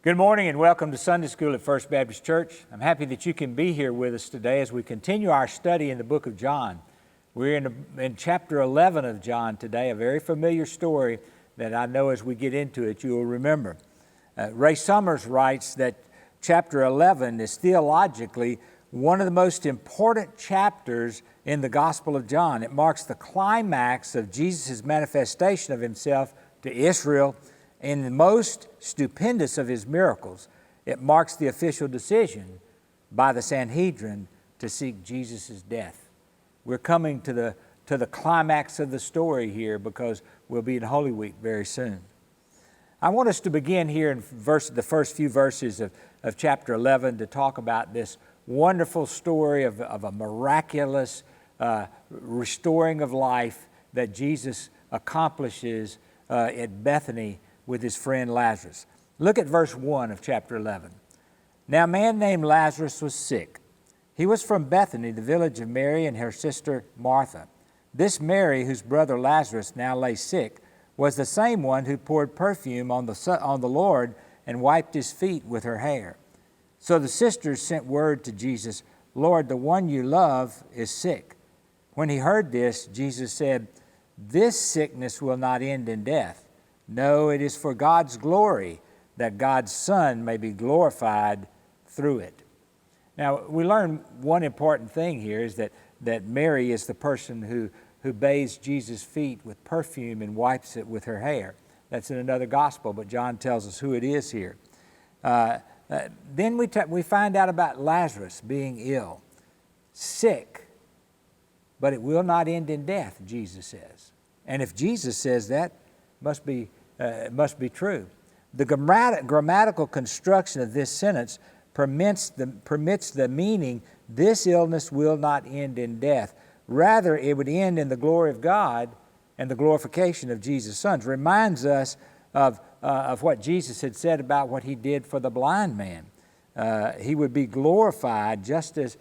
Good morning and welcome to Sunday School at First Baptist Church. I'm happy that you can be here with us today as we continue our study in the book of John. We're in chapter 11 of John today, a very familiar story that I know as we get into it you will remember. Ray Summers writes that chapter 11 is theologically one of the most important chapters in the Gospel of John. It marks the climax of Jesus' manifestation of himself to Israel in the most stupendous of his miracles. It marks the official decision by the Sanhedrin to seek Jesus' death. We're coming to the climax of the story here because we'll be in Holy Week very soon. I want us to begin here in the first few verses of chapter 11 to talk about this wonderful story of a miraculous restoring of life that Jesus accomplishes at Bethany with his friend Lazarus. Look at verse 1 of chapter 11. Now a man named Lazarus was sick. He was from Bethany, the village of Mary and her sister Martha. This Mary, whose brother Lazarus now lay sick, was the same one who poured perfume on the Lord and wiped his feet with her hair. So the sisters sent word to Jesus, "Lord, the one you love is sick." When he heard this, Jesus said, "This sickness will not end in death. No, it is for God's glory, that God's Son may be glorified through it." Now, we learn one important thing here is that Mary is the person who bathes Jesus' feet with perfume and wipes it with her hair. That's in another gospel, but John tells us who it is here. Then we find out about Lazarus being ill, sick, but it will not end in death, Jesus says. And if Jesus says that, it must be true. The grammatical construction of this sentence permits the meaning, this illness will not end in death. Rather, it would end in the glory of God and the glorification of Jesus' Son. Reminds us of what Jesus had said about what he did for the blind man. He would be glorified just as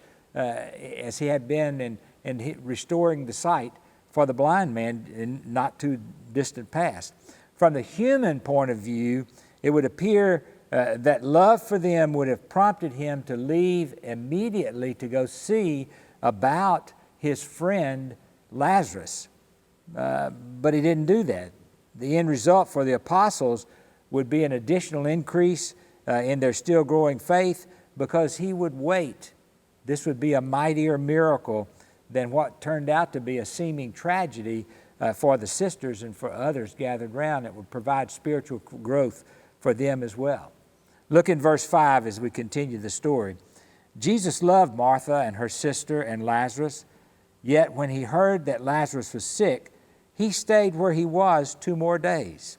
he had been in restoring the sight for the blind man in not too distant past. From the human point of view, it would appear that love for them would have prompted him to leave immediately to go see about his friend Lazarus. But he didn't do that. The end result for the apostles would be an additional increase in their still growing faith because he would wait. This would be a mightier miracle than what turned out to be a seeming tragedy for the sisters and for others gathered round. It would provide spiritual growth for them as well. Look in verse 5 as we continue the story. Jesus loved Martha and her sister and Lazarus, yet when he heard that Lazarus was sick, he stayed where he was 2 more days.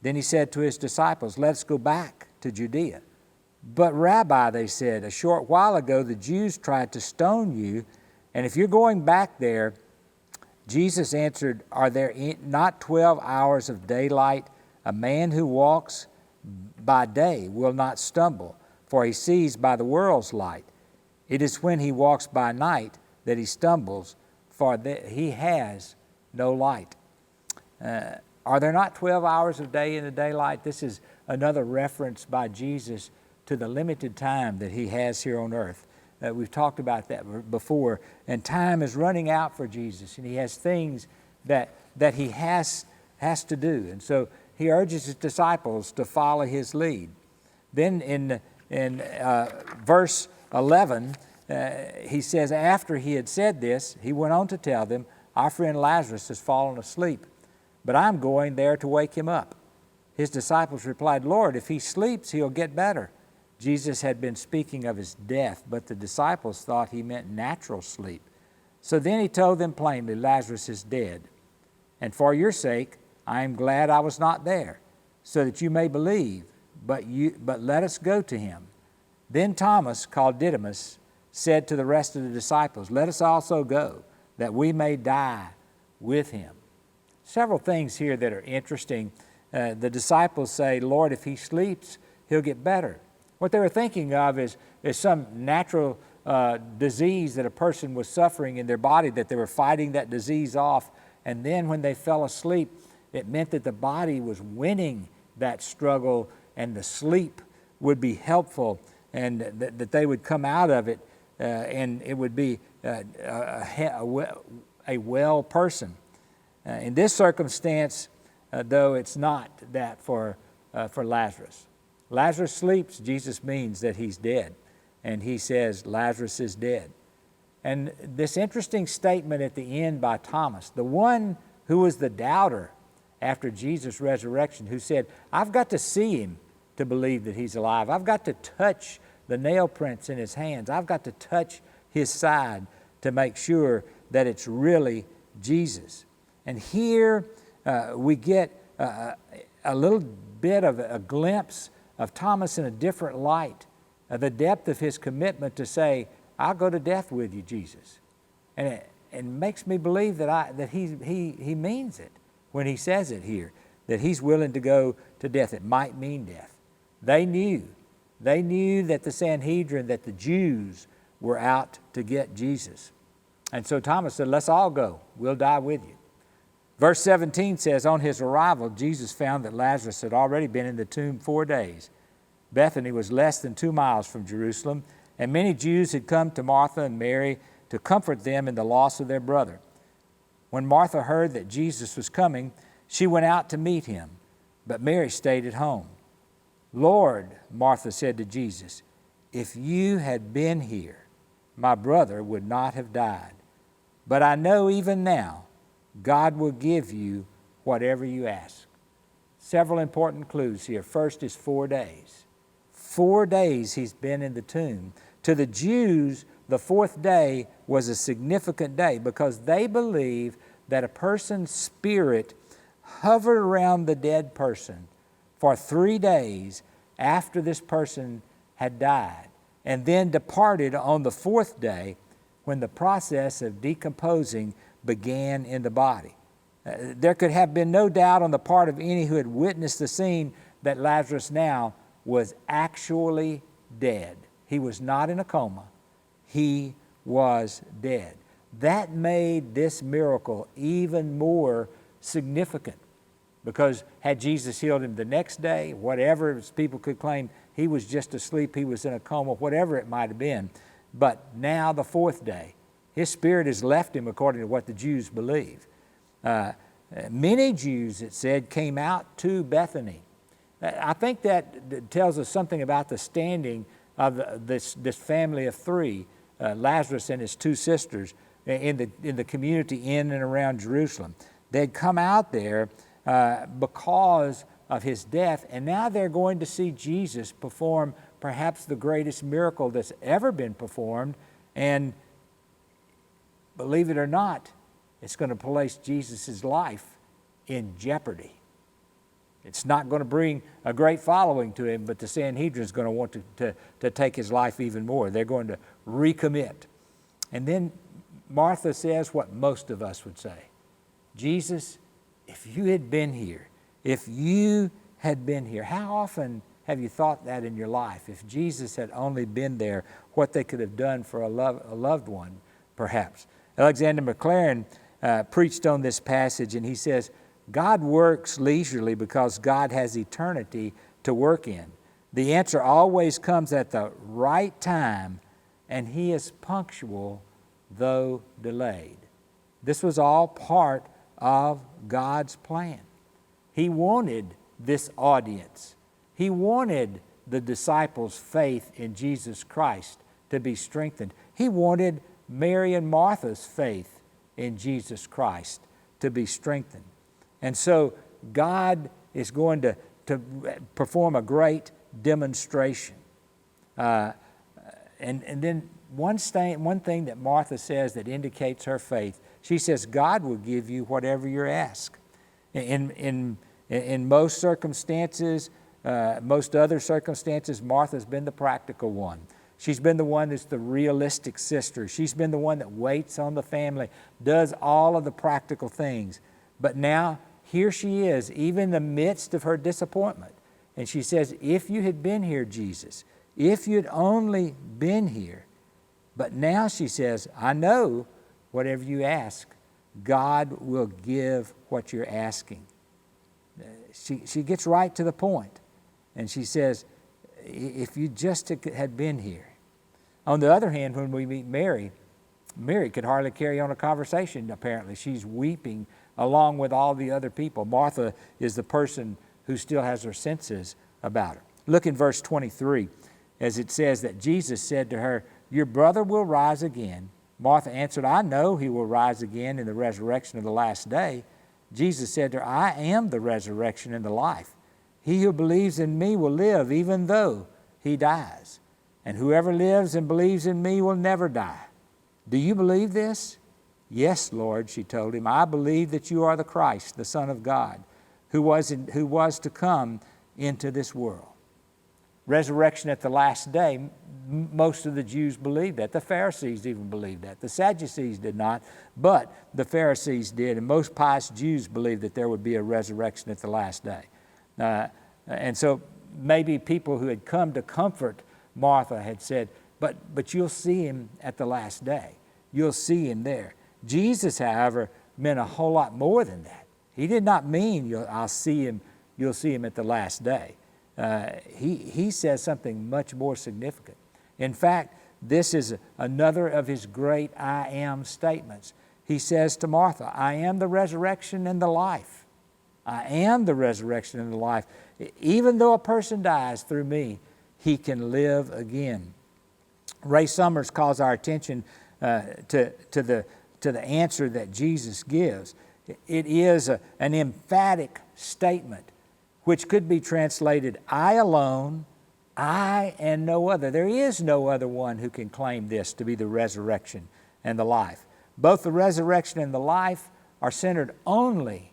Then he said to his disciples, "Let us go back to Judea." "But Rabbi," they said, "a short while ago the Jews tried to stone you, and if you're going back there..." Jesus answered, "Are there not 12 hours of daylight? A man who walks by day will not stumble, for he sees by the world's light. It is when he walks by night that he stumbles, for he has no light." Are there not 12 hours of day in the daylight? This is another reference by Jesus to the limited time that he has here on earth. We've talked about that before, and time is running out for Jesus, and he has things that he has to do, and so he urges his disciples to follow his lead. Then in verse 11, he says, after he had said this, he went on to tell them, "Our friend Lazarus has fallen asleep, but I'm going there to wake him up." His disciples replied, "Lord, if he sleeps, he'll get better." Jesus had been speaking of his death, but the disciples thought he meant natural sleep. So then he told them plainly, "Lazarus is dead. And for your sake, I am glad I was not there, so that you may believe, but let us go to him." Then Thomas, called Didymus, said to the rest of the disciples, "Let us also go, that we may die with him." Several things here that are interesting. The disciples say, "Lord, if he sleeps, he'll get better." What they were thinking of is some natural disease that a person was suffering in their body, that they were fighting that disease off, and then when they fell asleep, it meant that the body was winning that struggle and the sleep would be helpful, and that they would come out of it and it would be a well person. In this circumstance, though, it's not that for Lazarus. Lazarus sleeps, Jesus means that he's dead. And he says, Lazarus is dead. And this interesting statement at the end by Thomas, the one who was the doubter after Jesus' resurrection, who said, I've got to see him to believe that he's alive. I've got to touch the nail prints in his hands. I've got to touch his side to make sure that it's really Jesus. And here we get a little bit of a glimpse of Thomas in a different light, the depth of his commitment to say, I'll go to death with you, Jesus. And it makes me believe that he means it when he says it here, that he's willing to go to death. It might mean death. They knew that the Sanhedrin, that the Jews were out to get Jesus. And so Thomas said, let's all go. We'll die with you. Verse 17 says, on his arrival, Jesus found that Lazarus had already been in the tomb 4 days. Bethany was less than 2 miles from Jerusalem, and many Jews had come to Martha and Mary to comfort them in the loss of their brother. When Martha heard that Jesus was coming, she went out to meet him, but Mary stayed at home. Lord, Martha said to Jesus, if you had been here, my brother would not have died. But I know even now, God will give you whatever you ask. Several important clues here. First is 4 days. 4 days he's been in the tomb. To the Jews, the fourth day was a significant day because they believed that a person's spirit hovered around the dead person for 3 days after this person had died, and then departed on the fourth day when the process of decomposing began in the body. There could have been no doubt on the part of any who had witnessed the scene that Lazarus now was actually dead. He was not in a coma. He was dead. That made this miracle even more significant, because had Jesus healed him the next day, whatever, as people could claim, he was just asleep, he was in a coma, whatever it might have been. But now the fourth day, his spirit has left him according to what the Jews believe. Many Jews, it said, came out to Bethany. I think that tells us something about the standing of this family of three, Lazarus and his two sisters, in the community in and around Jerusalem. They'd come out there because of his death, and now they're going to see Jesus perform perhaps the greatest miracle that's ever been performed, and believe it or not, it's going to place Jesus' life in jeopardy. It's not going to bring a great following to him, but the Sanhedrin is going to want to take his life even more. They're going to recommit. And then Martha says what most of us would say. Jesus, if you had been here, how often have you thought that in your life? If Jesus had only been there, what they could have done for a loved one, perhaps. Alexander McLaren preached on this passage, and he says, God works leisurely because God has eternity to work in. The answer always comes at the right time, and he is punctual, though delayed. This was all part of God's plan. He wanted this audience. He wanted the disciples' faith in Jesus Christ to be strengthened. He wanted Mary and Martha's faith in Jesus Christ to be strengthened. And so God is going to perform a great demonstration. And then one thing that Martha says that indicates her faith, she says, God will give you whatever you ask. In most circumstances, most other circumstances, Martha's been the practical one. She's been the one that's the realistic sister. She's been the one that waits on the family, does all of the practical things. But now, here she is, even in the midst of her disappointment. And she says, if you had been here, Jesus, if you'd only been here. But now she says, I know whatever you ask, God will give what you're asking. She gets right to the point. And she says, if you just had been here. On the other hand, when we meet Mary, Mary could hardly carry on a conversation, apparently. She's weeping along with all the other people. Martha is the person who still has her senses about her. Look in verse 23, as it says that Jesus said to her, "Your brother will rise again." Martha answered, "I know he will rise again in the resurrection of the last day." Jesus said to her, "I am the resurrection and the life. He who believes in me will live even though he dies. And whoever lives and believes in me will never die. Do you believe this?" "Yes, Lord," she told him. "I believe that you are the Christ, the Son of God, who was to come into this world." Resurrection at the last day, most of the Jews believed that. The Pharisees even believed that. The Sadducees did not, but the Pharisees did, and most pious Jews believed that there would be a resurrection at the last day. And so maybe people who had come to comfort Martha had said, but you'll see him at the last day. You'll see him there. Jesus, however, meant a whole lot more than that. He did not mean you'll see him at the last day. He says something much more significant. In fact, this is another of his great I am statements. He says to Martha, "I am the resurrection and the life. I am the resurrection and the life. Even though a person dies through me, he can live again." Ray Summers calls our attention to the answer that Jesus gives. It is an emphatic statement, which could be translated, "I alone, I and no other." There is no other one who can claim this to be the resurrection and the life. Both the resurrection and the life are centered only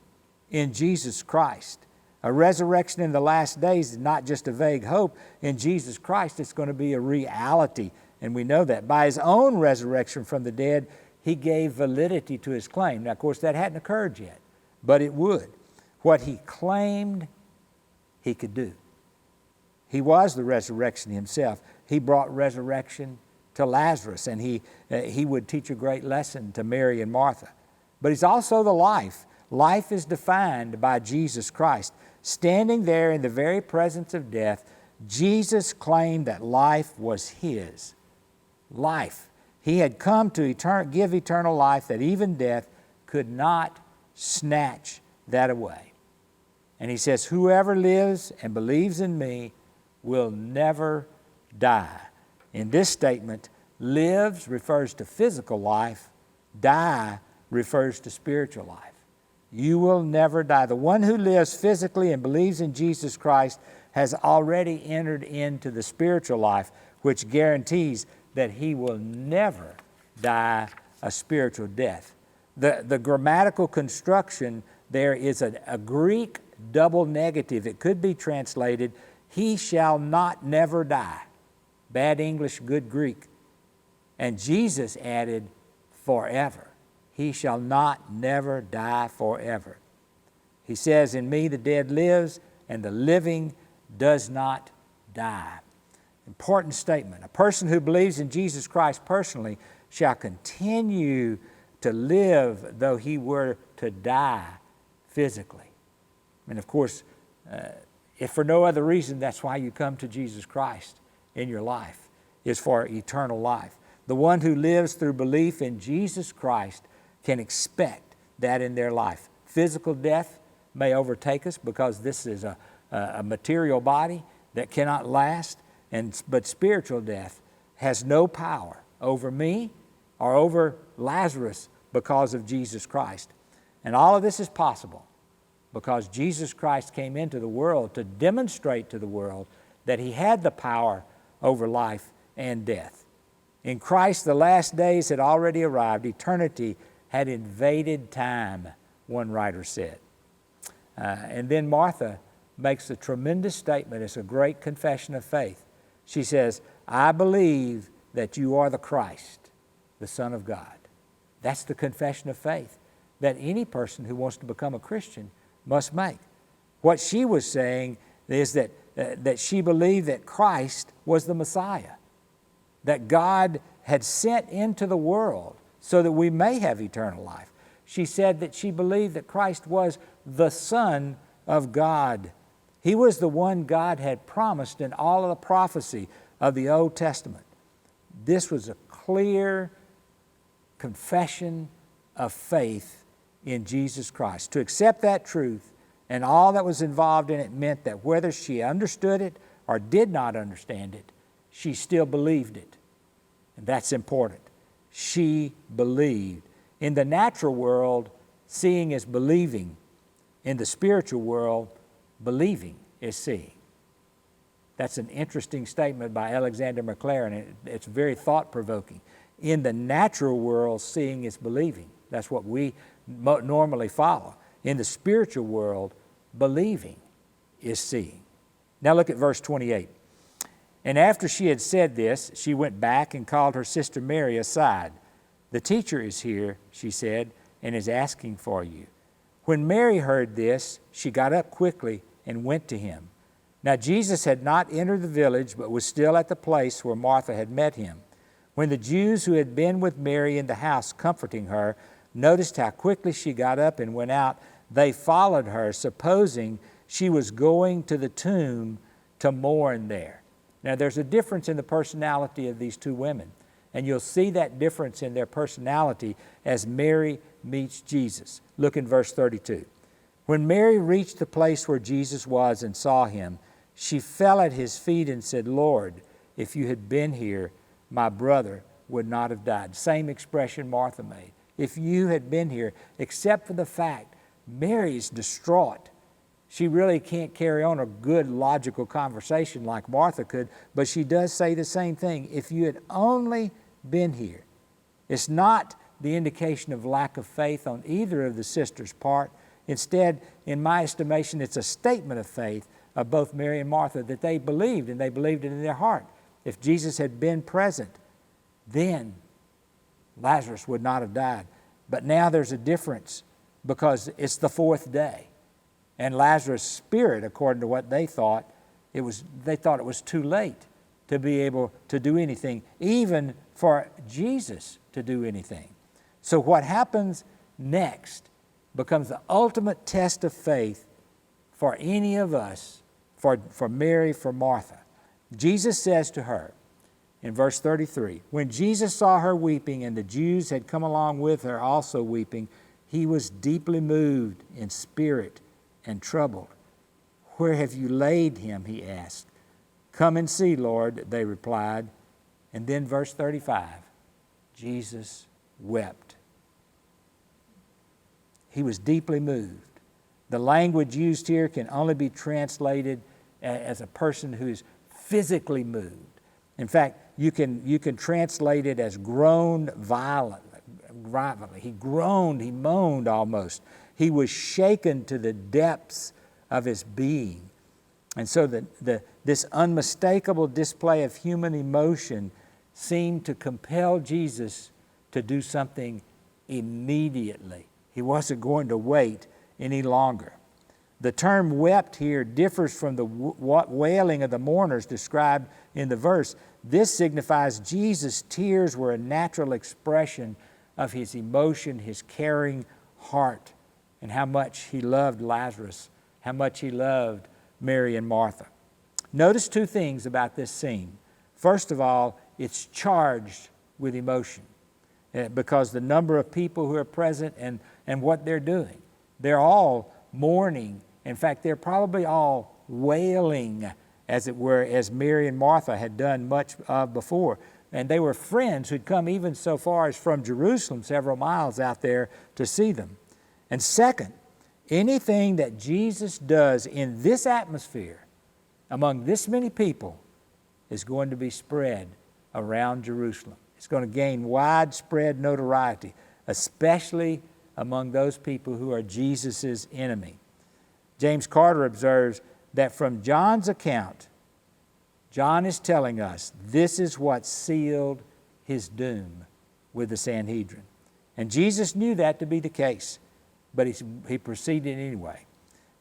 in Jesus Christ. A resurrection in the last days is not just a vague hope. In Jesus Christ, it's going to be a reality, and we know that. By his own resurrection from the dead, he gave validity to his claim. Now, of course, that hadn't occurred yet, but it would. What he claimed, he could do. He was the resurrection himself. He brought resurrection to Lazarus, and he would teach a great lesson to Mary and Martha. But he's also the life. Life is defined by Jesus Christ. Standing there in the very presence of death, Jesus claimed that life was his. Life. He had come to give eternal life, that even death could not snatch that away. And he says, "Whoever lives and believes in me will never die." In this statement, lives refers to physical life, die refers to spiritual life. You will never die. The one who lives physically and believes in Jesus Christ has already entered into the spiritual life, which guarantees that he will never die a spiritual death. The grammatical construction there is a Greek double negative. It could be translated, "He shall not never die." Bad English, good Greek. And Jesus added, "forever." He shall not never die forever. He says, "In me the dead lives, and the living does not die." Important statement. A person who believes in Jesus Christ personally shall continue to live though he were to die physically. And of course, if for no other reason, that's why you come to Jesus Christ in your life, is for eternal life. The one who lives through belief in Jesus Christ can expect that in their life. Physical death may overtake us because this is a material body that cannot last, but spiritual death has no power over me or over Lazarus because of Jesus Christ. And all of this is possible because Jesus Christ came into the world to demonstrate to the world that he had the power over life and death. In Christ, the last days had already arrived. Eternity had invaded time, one writer said. And then Martha makes a tremendous statement. It's a great confession of faith. She says, "I believe that you are the Christ, the Son of God." That's the confession of faith that any person who wants to become a Christian must make. What she was saying is that she believed that Christ was the Messiah, that God had sent into the world so that we may have eternal life. She said that she believed that Christ was the Son of God. He was the one God had promised in all of the prophecy of the Old Testament. This was a clear confession of faith in Jesus Christ. To accept that truth and all that was involved in it meant that whether she understood it or did not understand it, she still believed it. And that's important. She believed. In the natural world, seeing is believing. In the spiritual world, believing is seeing. That's an interesting statement by Alexander McLaren. It's very thought-provoking. In the natural world, seeing is believing. That's what we normally follow. In the spiritual world, believing is seeing. Now look at verse 28. And after she had said this, she went back and called her sister Mary aside. The teacher is here, she said, and is asking for you. When Mary heard this, she got up quickly and went to him. Now Jesus had not entered the village, but was still at the place where Martha had met him. When the Jews who had been with Mary in the house comforting her noticed how quickly she got up and went out, they followed her, supposing she was going to the tomb to mourn there. Now there's a difference in the personality of these two women, and you'll see that difference in their personality as Mary meets Jesus. Look in verse 32. When Mary reached the place where Jesus was and saw him, she fell at his feet and said, Lord, if you had been here, my brother would not have died. Same expression Martha made. If you had been here, except for the fact Mary's distraught. She really can't carry on a good logical conversation like Martha could, but she does say the same thing. If you had only been here. It's not the indication of lack of faith on either of the sisters' part. Instead, in my estimation, it's a statement of faith of both Mary and Martha that they believed, and they believed it in their heart. If Jesus had been present, then Lazarus would not have died. But now there's a difference because it's the fourth day. And Lazarus' spirit, according to what they thought it was too late to be able to do anything, even for Jesus to do anything. So what happens next becomes the ultimate test of faith for any of us, for Mary, for Martha. Jesus says to her in verse 33, when Jesus saw her weeping and the Jews had come along with her also weeping, he was deeply moved in spirit and troubled. Where have you laid him? He asked. Come and see, Lord, they replied. And then verse 35, Jesus wept. He was deeply moved. The language used here can only be translated as a person who is physically moved. In fact, you can translate it as groaned violently. He groaned, he moaned almost. He was shaken to the depths of his being. And so this unmistakable display of human emotion seemed to compel Jesus to do something immediately. He wasn't going to wait any longer. The term wept here differs from the wailing of the mourners described in the verse. This signifies Jesus' tears were a natural expression of his emotion, his caring heart, and how much he loved Lazarus, how much he loved Mary and Martha. Notice two things about this scene. First of all, it's charged with emotion because the number of people who are present and what they're doing. They're all mourning. In fact, they're probably all wailing, as it were, as Mary and Martha had done much of before. And they were friends who'd come even so far as from Jerusalem, several miles out there, to see them. And second, anything that Jesus does in this atmosphere, among this many people, is going to be spread around Jerusalem. It's going to gain widespread notoriety, especially among those people who are Jesus' enemy. James Carter observes that from John's account, John is telling us this is what sealed his doom with the Sanhedrin. And Jesus knew that to be the case, but he proceeded anyway.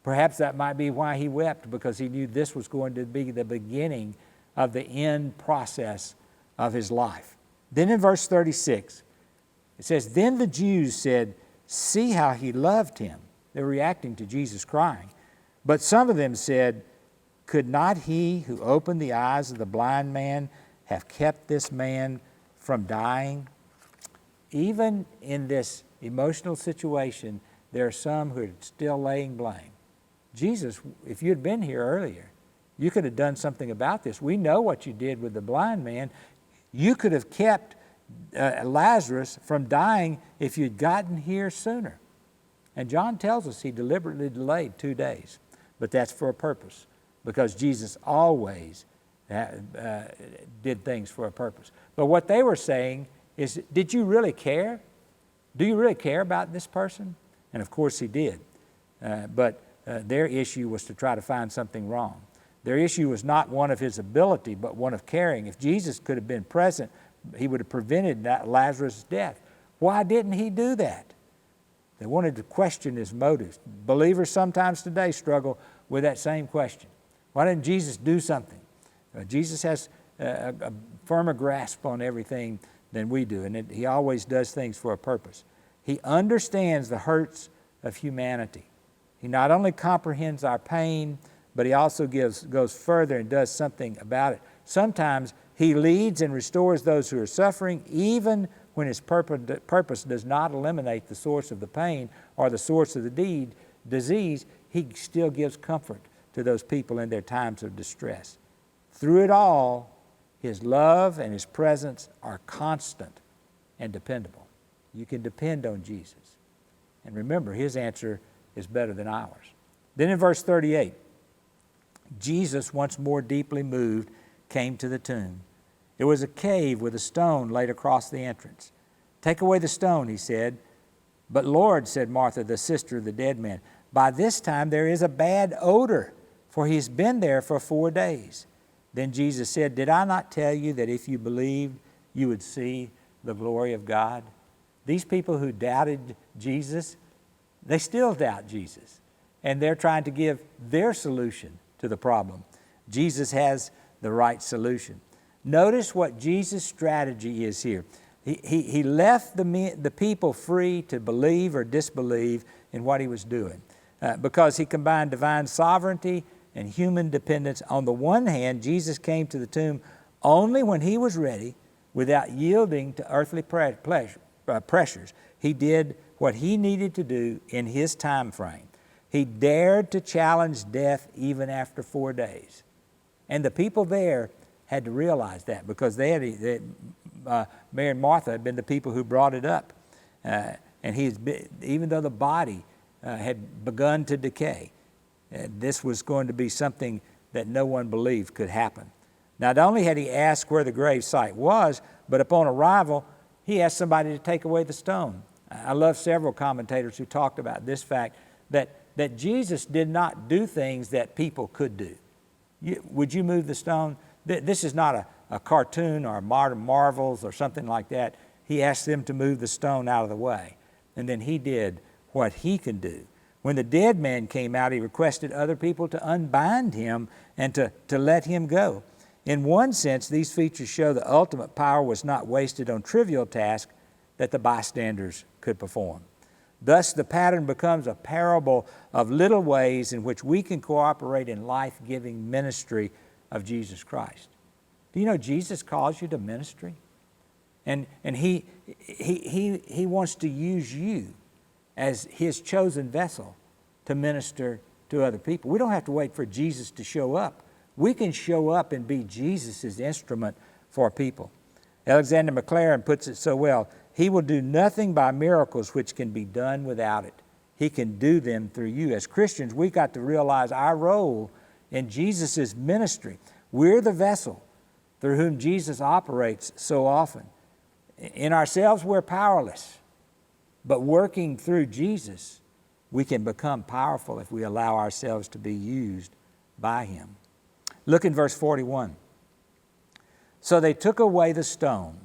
Perhaps that might be why he wept, because he knew this was going to be the beginning of the end process of his life. Then in verse 36, it says, then the Jews said, see how he loved him. They're reacting to Jesus crying. But some of them said, could not he who opened the eyes of the blind man have kept this man from dying? Even in this emotional situation, there are some who are still laying blame. Jesus, if you had been here earlier, you could have done something about this. We know what you did with the blind man. You could have kept Lazarus from dying if you'd gotten here sooner. And John tells us he deliberately delayed 2 days. But that's for a purpose, because Jesus always did things for a purpose. But what they were saying is, did you really care? Do you really care about this person? And of course he did. But their issue was to try to find something wrong. Their issue was not one of his ability, but one of caring. If Jesus could have been present, he would have prevented that Lazarus' death. Why didn't he do that? They wanted to question his motives. Believers sometimes today struggle with that same question. Why didn't Jesus do something? Jesus has a firmer grasp on everything than we do, and he always does things for a purpose. He understands the hurts of humanity. He not only comprehends our pain, but he also goes further and does something about it. Sometimes he leads and restores those who are suffering, even when his purpose does not eliminate the source of the pain or the source of the disease. He still gives comfort to those people in their times of distress. Through it all, his love and his presence are constant and dependable. You can depend on Jesus. And remember, his answer is better than ours. Then in verse 38, Jesus, once more deeply moved, came to the tomb. It was a cave with a stone laid across the entrance. Take away the stone, he said. But Lord, said Martha, the sister of the dead man, by this time there is a bad odor, for he's been there for 4 days. Then Jesus said, did I not tell you that if you believed, you would see the glory of God? These people who doubted Jesus, they still doubt Jesus. And they're trying to give their solution to the problem. Jesus has the right solution. Notice what Jesus' strategy is here. He left the people free to believe or disbelieve in what he was doing because he combined divine sovereignty and human dependence. On the one hand, Jesus came to the tomb only when he was ready, without yielding to earthly pressures. He did what he needed to do in his time frame. He dared to challenge death even after 4 days. And the people there had to realize that, because Mary and Martha had been the people who brought it up. Even though the body had begun to decay, this was going to be something that no one believed could happen. Not only had he asked where the grave site was, but upon arrival, he asked somebody to take away the stone. I love several commentators who talked about this fact, that Jesus did not do things that people could do. Would you move the stone? This is not a cartoon or a modern Marvels or something like that. He asked them to move the stone out of the way. And then he did what he could do. When the dead man came out, he requested other people to unbind him and to let him go. In one sense, these features show the ultimate power was not wasted on trivial tasks that the bystanders could perform. Thus, the pattern becomes a parable of little ways in which we can cooperate in life-giving ministry of Jesus Christ. Do you know Jesus calls you to ministry? And he wants to use you as his chosen vessel to minister to other people. We don't have to wait for Jesus to show up. We can show up and be Jesus' instrument for people. Alexander McLaren puts it so well. He will do nothing by miracles which can be done without it. He can do them through you. As Christians, we got to realize our role in Jesus' ministry. We're the vessel through whom Jesus operates so often. In ourselves, we're powerless. But working through Jesus, we can become powerful if we allow ourselves to be used by him. Look in verse 41. So they took away the stone.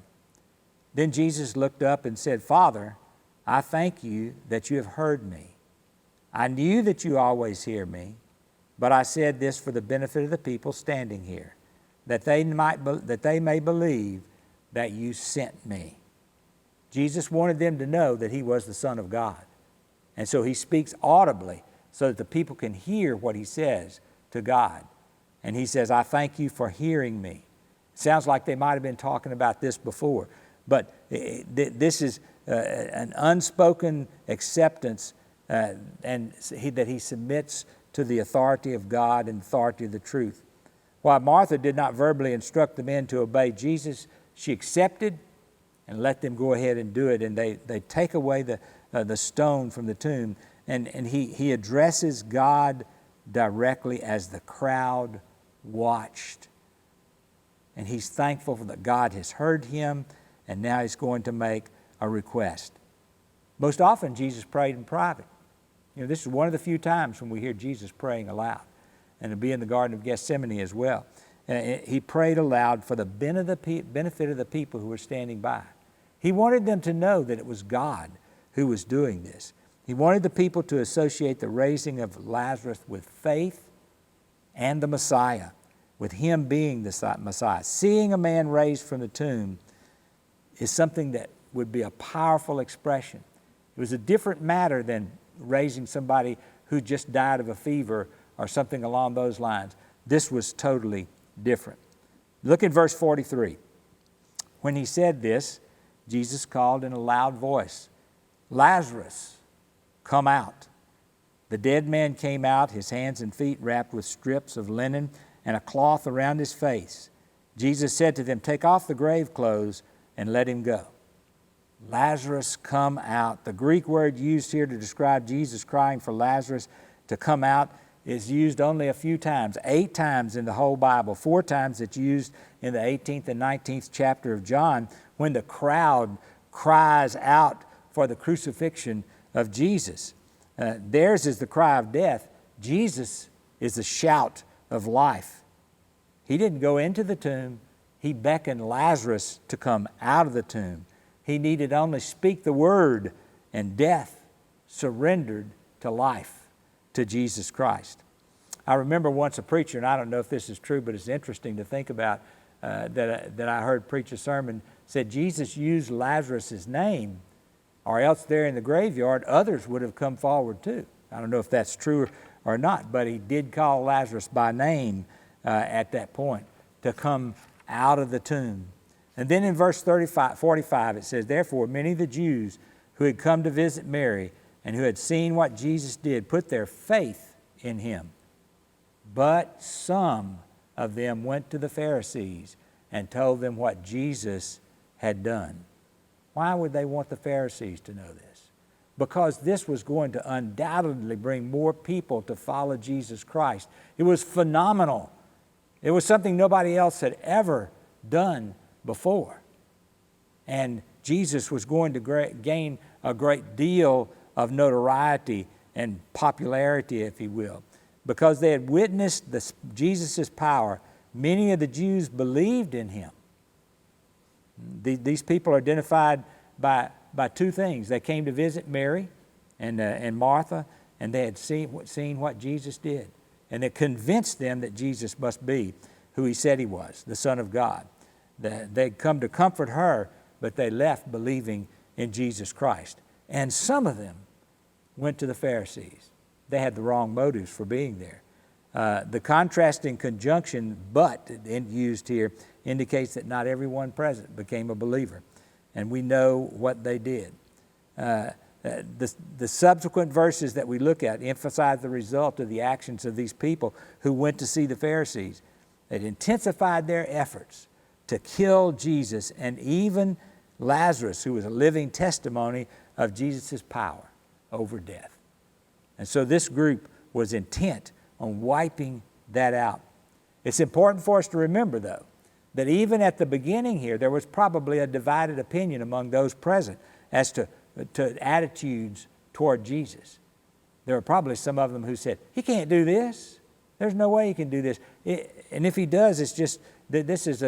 Then Jesus looked up and said, Father, I thank you that you have heard me. I knew that you always hear me, but I said this for the benefit of the people standing here, that they may believe that you sent me. Jesus wanted them to know that he was the Son of God. And so he speaks audibly so that the people can hear what he says to God. And he says, I thank you for hearing me. Sounds like they might have been talking about this before, but this is an unspoken acceptance that he submits to the authority of God and authority of the truth. While Martha did not verbally instruct the men to obey Jesus, she accepted and let them go ahead and do it. And they take away the stone from the tomb. And he addresses God directly as the crowd watched. And he's thankful that God has heard him, and now he's going to make a request. Most often, Jesus prayed in private. This is one of the few times when we hear Jesus praying aloud. And it'll be in the Garden of Gethsemane as well. He prayed aloud for the benefit of the people who were standing by. He wanted them to know that it was God who was doing this. He wanted the people to associate the raising of Lazarus with faith and the Messiah, with him being the Messiah. Seeing a man raised from the tomb is something that would be a powerful expression. It was a different matter than raising somebody who just died of a fever or something along those lines. This was totally different. Look at verse 43. When he said this, Jesus called in a loud voice, Lazarus, come out. The dead man came out, his hands and feet wrapped with strips of linen and a cloth around his face. Jesus said to them, take off the grave clothes and let him go. Lazarus, come out. The Greek word used here to describe Jesus crying for Lazarus to come out is used only a few times, 8 times in the whole Bible. 4 times it's used in the 18th and 19th chapter of John when the crowd cries out for the crucifixion of Jesus. Theirs is the cry of death. Jesus is the shout of life. He didn't go into the tomb. He beckoned Lazarus to come out of the tomb. He needed only speak the word, and death surrendered to life, to Jesus Christ. I remember once a preacher, and I don't know if this is true, but it's interesting to think about, that I heard preach a sermon, said Jesus used Lazarus' name, or else there in the graveyard, others would have come forward too. I don't know if that's true or not, but he did call Lazarus by name at that point to come out of the tomb. And then in verse 45, it says, therefore many of the Jews who had come to visit Mary and who had seen what Jesus did put their faith in him. But some of them went to the Pharisees and told them what Jesus had done. Why would they want the Pharisees to know this? Because this was going to undoubtedly bring more people to follow Jesus Christ. It was phenomenal. It was something nobody else had ever done before. And Jesus was going to gain a great deal of notoriety and popularity, if you will. Because they had witnessed Jesus' power, many of the Jews believed in him. These people are identified by 2 things. They came to visit Mary and Martha, and they had seen what Jesus did. And it convinced them that Jesus must be who he said he was, the Son of God. They'd come to comfort her, but they left believing in Jesus Christ. And some of them went to the Pharisees. They had the wrong motives for being there. The contrasting conjunction, but, used here, indicates that not everyone present became a believer. And we know what they did. The subsequent verses that we look at emphasize the result of the actions of these people who went to see the Pharisees. It intensified their efforts to kill Jesus, and even Lazarus, who was a living testimony of Jesus' power over death. And so this group was intent on wiping that out. It's important for us to remember, though, that even at the beginning here, there was probably a divided opinion among those present as to attitudes toward Jesus. There were probably some of them who said, he can't do this. There's no way he can do this. And if he does, it's just that this is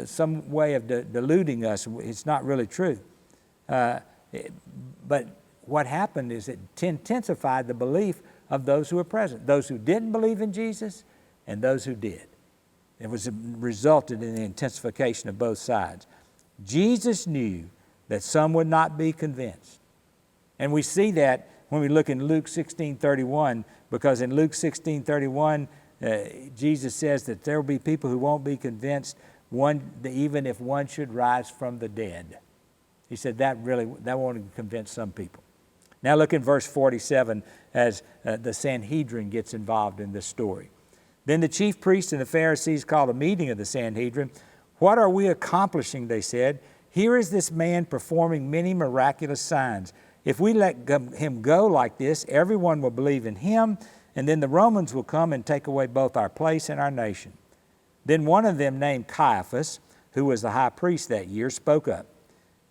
some way of deluding us. It's not really true. But what happened is it intensified the belief of those who were present, those who didn't believe in Jesus and those who did. It resulted in the intensification of both sides. Jesus knew that some would not be convinced. And we see that when we look in Luke 16:31, because in Luke 16:31, Jesus says that there will be people who won't be convinced, even if one should rise from the dead. He said that won't convince some people. Now look in verse 47 as the Sanhedrin gets involved in this story. Then the chief priests and the Pharisees called a meeting of the Sanhedrin. "What are we accomplishing?" they said. "Here is this man performing many miraculous signs. If we let him go like this, everyone will believe in him, and then the Romans will come and take away both our place and our nation." Then one of them, named Caiaphas, who was the high priest that year, spoke up.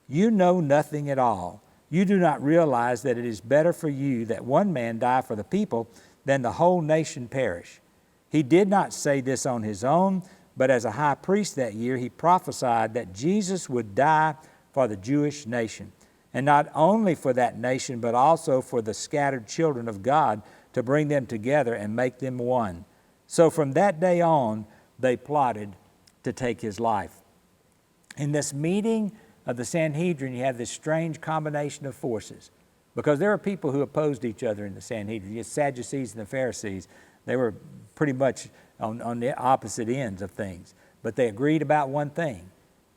"You know nothing at all. You do not realize that it is better for you that one man die for the people than the whole nation perish." He did not say this on his own, but as a high priest that year, he prophesied that Jesus would die for the Jewish nation, and not only for that nation, but also for the scattered children of God, to bring them together and make them one. So from that day on, they plotted to take his life. In this meeting of the Sanhedrin, you have this strange combination of forces, because there are people who opposed each other in the Sanhedrin. The Sadducees and the Pharisees, they were pretty much on the opposite ends of things, but they agreed about one thing.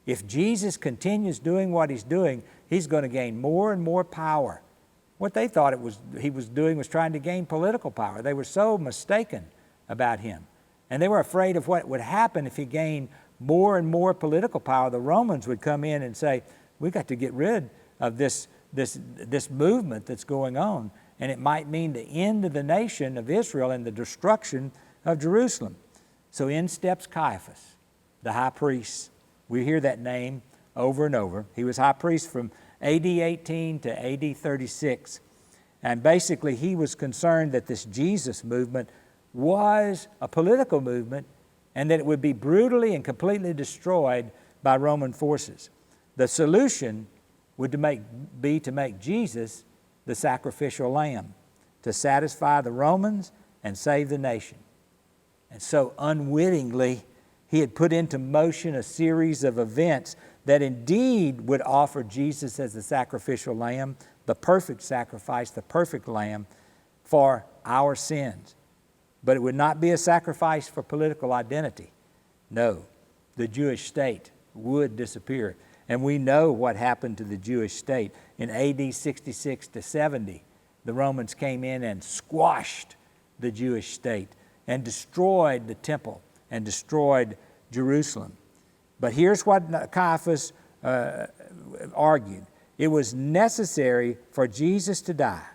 If Jesus continues doing what he's doing, he's going to gain more and more power. What they thought he was doing was trying to gain political power. They were so mistaken about him. And they were afraid of what would happen if he gained more and more political power. The Romans would come in and say, "We got to get rid of this movement that's going on." And it might mean the end of the nation of Israel and the destruction of Jerusalem. So in steps Caiaphas, the high priest. We hear that name over and over. He was high priest from AD 18 to AD 36. And basically he was concerned that this Jesus movement was a political movement and that it would be brutally and completely destroyed by Roman forces. The solution would be to make Jesus the sacrificial lamb, to satisfy the Romans and save the nation. And so unwittingly, he had put into motion a series of events that indeed would offer Jesus as the sacrificial lamb, the perfect sacrifice, the perfect lamb for our sins. But it would not be a sacrifice for political identity. No, the Jewish state would disappear. And we know what happened to the Jewish state. In AD 66 to 70, the Romans came in and squashed the Jewish state and destroyed the temple and destroyed Jerusalem. But here's what Caiaphas argued. It was necessary for Jesus to die.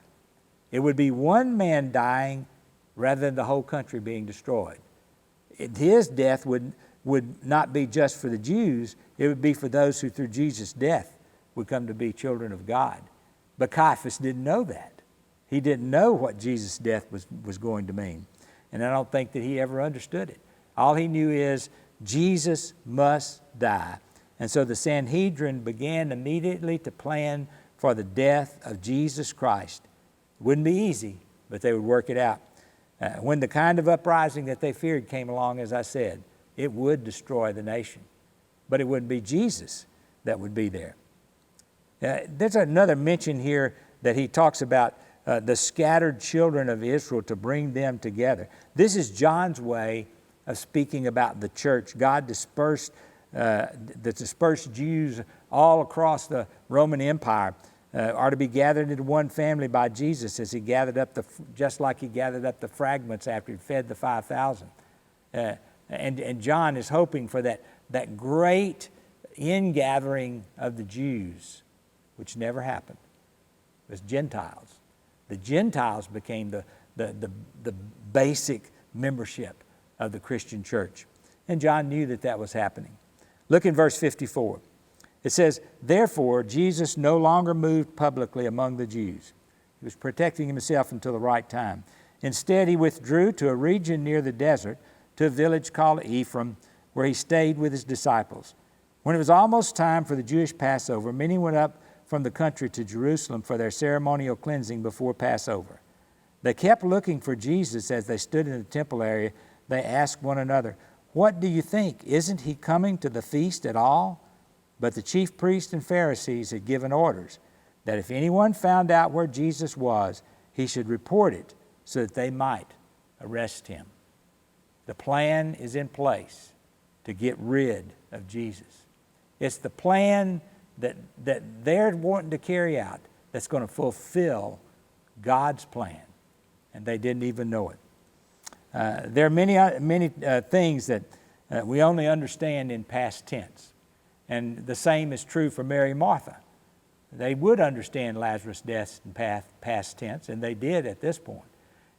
It would be one man dying rather than the whole country being destroyed. His death would not be just for the Jews, it would be for those who through Jesus' death would come to be children of God. But Caiaphas didn't know that. He didn't know what Jesus' death was going to mean. And I don't think that he ever understood it. All he knew is Jesus must die. And so the Sanhedrin began immediately to plan for the death of Jesus Christ. It wouldn't be easy, but they would work it out. When the kind of uprising that they feared came along, as I said, it would destroy the nation. But it wouldn't be Jesus that would be there. There's another mention here that he talks about the scattered children of Israel, to bring them together. This is John's way of speaking about the church. God dispersed the dispersed Jews all across the Roman Empire are to be gathered into one family by Jesus, as he gathered up just like he gathered up the fragments after he fed the 5,000. And John is hoping for that great ingathering of the Jews, which never happened. It was Gentiles. The Gentiles became the basic membership of the Christian church. And John knew that was happening. Look in verse 54. It says, "Therefore Jesus no longer moved publicly among the Jews." He was protecting himself until the right time. Instead, he withdrew to a region near the desert, to a village called Ephraim, where he stayed with his disciples. When it was almost time for the Jewish Passover, many went up from the country to Jerusalem for their ceremonial cleansing before Passover. They kept looking for Jesus as they stood in the temple area. They asked one another, "What do you think? Isn't he coming to the feast at all?" But the chief priests and Pharisees had given orders that if anyone found out where Jesus was, he should report it so that they might arrest him. The plan is in place to get rid of Jesus. It's the plan that they're wanting to carry out that's going to fulfill God's plan, and they didn't even know it. There are many things that we only understand in past tense, and the same is true for Mary and Martha. They would understand Lazarus' death in past tense, and they did at this point.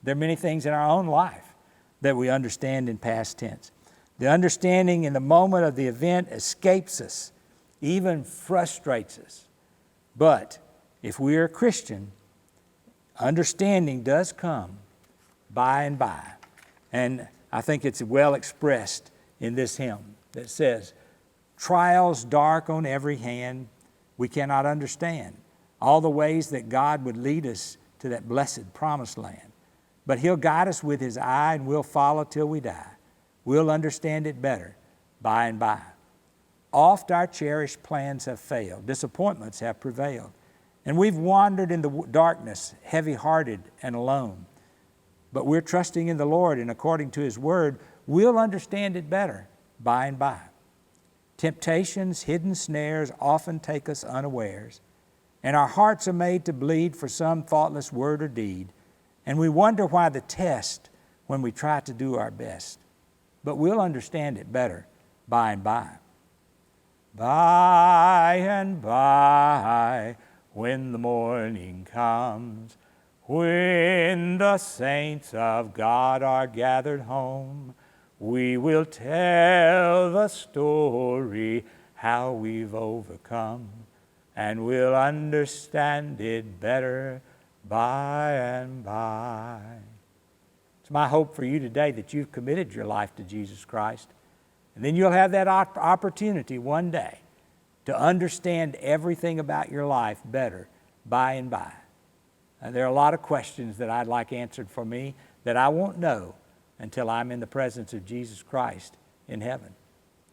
There are many things in our own life that we understand in past tense. The understanding in the moment of the event escapes us, even frustrates us. But if we are a Christian, understanding does come by and by. And I think it's well expressed in this hymn that says, trials dark on every hand, we cannot understand all the ways that God would lead us to that blessed promised land. But He'll guide us with His eye, and we'll follow till we die. We'll understand it better by and by. Oft our cherished plans have failed, disappointments have prevailed, and we've wandered in the darkness, heavy-hearted and alone. But we're trusting in the Lord, and according to His word, we'll understand it better by and by. Temptations, hidden snares often take us unawares, and our hearts are made to bleed for some thoughtless word or deed, and we wonder why the test when we try to do our best. But we'll understand it better by and by. By and by, when the morning comes, when the saints of God are gathered home, we will tell the story how we've overcome, and we'll understand it better by and by. It's my hope for you today that you've committed your life to Jesus Christ, and then you'll have that opportunity one day to understand everything about your life better by and by. There are a lot of questions that I'd like answered for me that I won't know until I'm in the presence of Jesus Christ in heaven.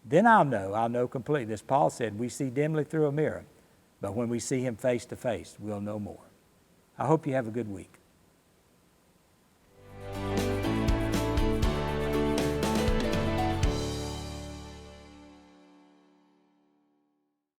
Then I'll know completely. As Paul said, we see dimly through a mirror, but when we see Him face to face, we'll know more. I hope you have a good week.